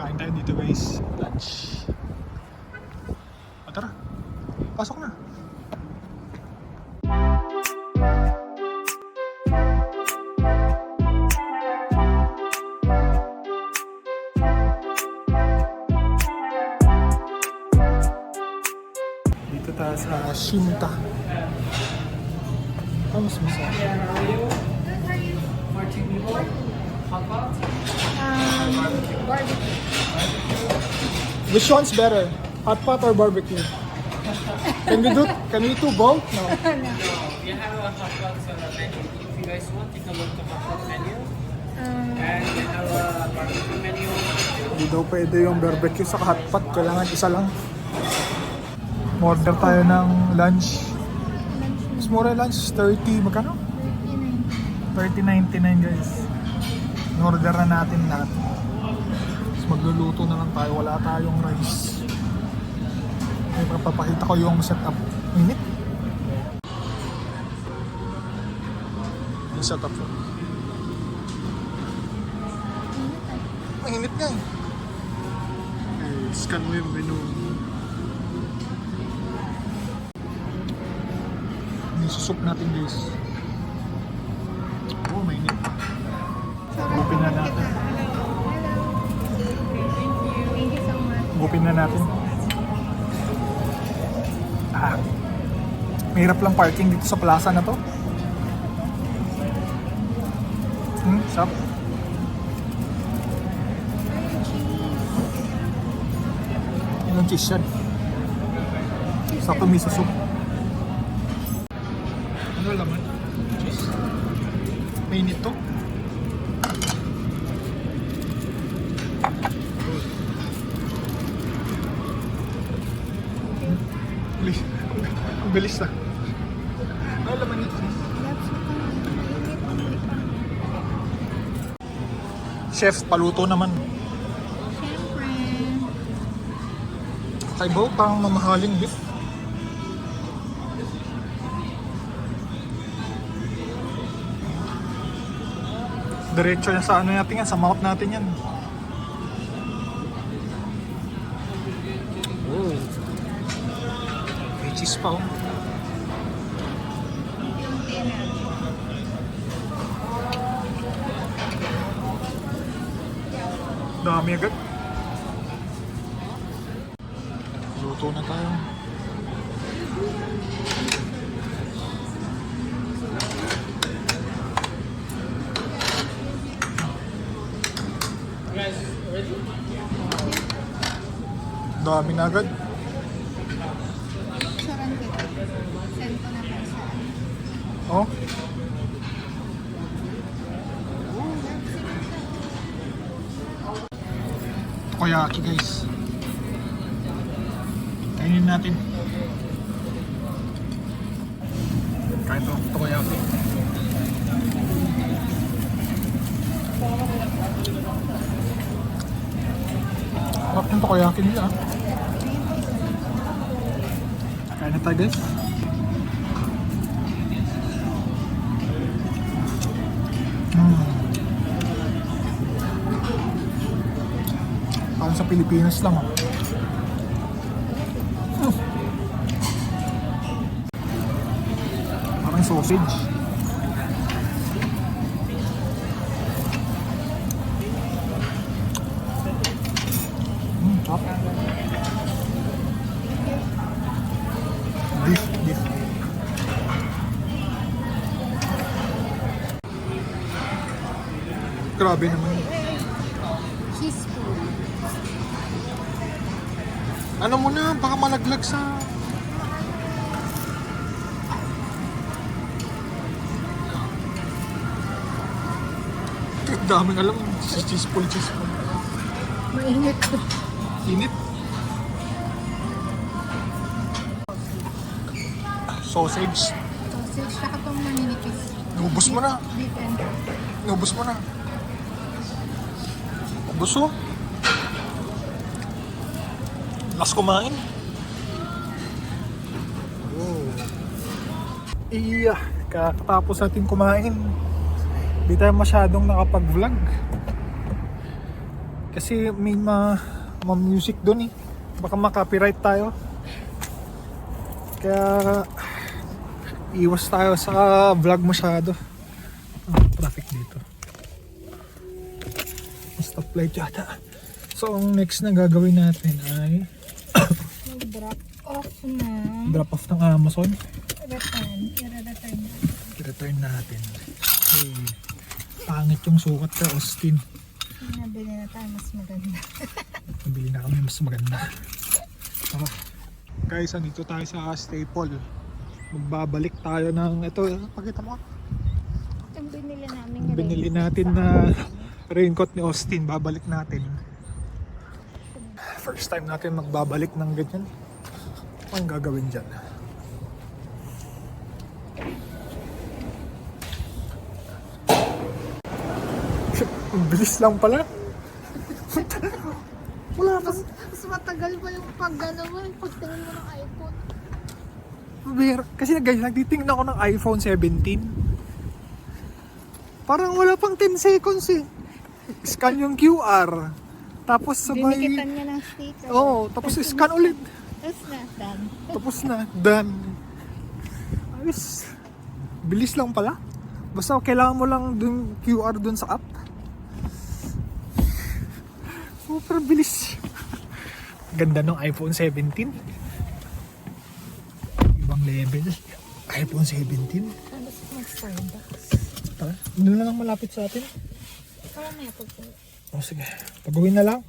Kain tayo dito guys. Lunch. O tara. Pasok na. Dito tayo sa Shinta. Mas masarap. Barbecue. Which one's better? Hot pot or barbecue? Can we do both? No. You have a hot pot menu. If you guys want, take a look at the hot pot menu. And you have a barbecue menu. Hindi daw pwede yung barbecue sa hot pot. Kailangan isa lang. Order tayo ng lunch. Mas mura lunch, 30, magkano? 30.99 guys. In-order na natin lahat. Tapos magluluto na lang tayo. Wala tayong rice. Ay, papakita ko yung setup. Init. Yung setup ko. Mainit nga eh. Okay, scan mo yung menu. Susok natin guys. Oh, mainit. Gupin na natin. Thank you so much. Gupin na natin. Mahirap lang parking dito sa plaza na to. Sarap. Ilang cheese yan. Sakto may susok. Ano laman? Cheese. Mainit to. Bilis. Ang bilis na. Ano laman nito? Chef, paluto naman. Siyempre. Kaibaw, parang mamahaling beef. Diretso yan sa ano natin yan, sa mouth natin yan. Oh. May cheese pa oh. Dami agad. Luto na tayo. Guys, ready? Dami na agad. Saran ko. Send ko na lang sa Oh. Takoyaki guys. Kainin natin. Kain to, takoyaki. Sarap yung takoyaki nila. Kain na tayo guys. Parang sa Pilipinas lang oh. Parang sausage. Sarap. Beef. Grabe naman. cheese po. Ano mo na, baka malaglag sa... Daming alam, cheese pool. Mainit po. Init. Sausage. Sausage, saka itong maninipis. Nubos mo na. Beef and Nubos mo na. Ubos mo. Last kumain. Oh. Iya, kakatapos natin kumain. Di tayo masyadong nakapag-vlog. Kasi may music dun eh. Baka ma-copyright tayo. Kaya iwas tayo sa vlog masyado. Traffic dito. Stoplight yata. So ang next na gagawin natin ay Mag-drop off na. drop off ng Amazon. I-return na. I-return natin. Okay. Pangit yung sukat kay Austin. Nabili na tayo mas maganda. Nabili na kami mas maganda. Tara. Guys, andito tayo sa Staple. Magbabalik tayo ng ito. Pakita mo. Yung binili namin. Binili natin na raincoat ni Austin. Babalik natin. First time natin magbabalik ng ganyan. Ano ang gagawin dyan? Ang bilis lang pala. Wala pa. Mas matagal pa yung pag-ano mo, yung pagtingin mo ng iPhone. Kasi guys, nagtitingnan ako ng iPhone 17. Parang wala pang 10 seconds eh. Scan yung QR. Tapos sabay... Dinikitan niya ng sticker. Oo, tapos scan ulit. Tapos na, done. Tapos na, done. Ayos. Bilis lang pala. Basta kailangan mo lang dun QR dun sa app. Super bilis. Ganda ng iPhone 17. Ibang level. iPhone 17. Tapos mag-Starbucks. Tara, doon na lang malapit sa atin. Kaya may pagkakas. O sige, pag-uwi na lang.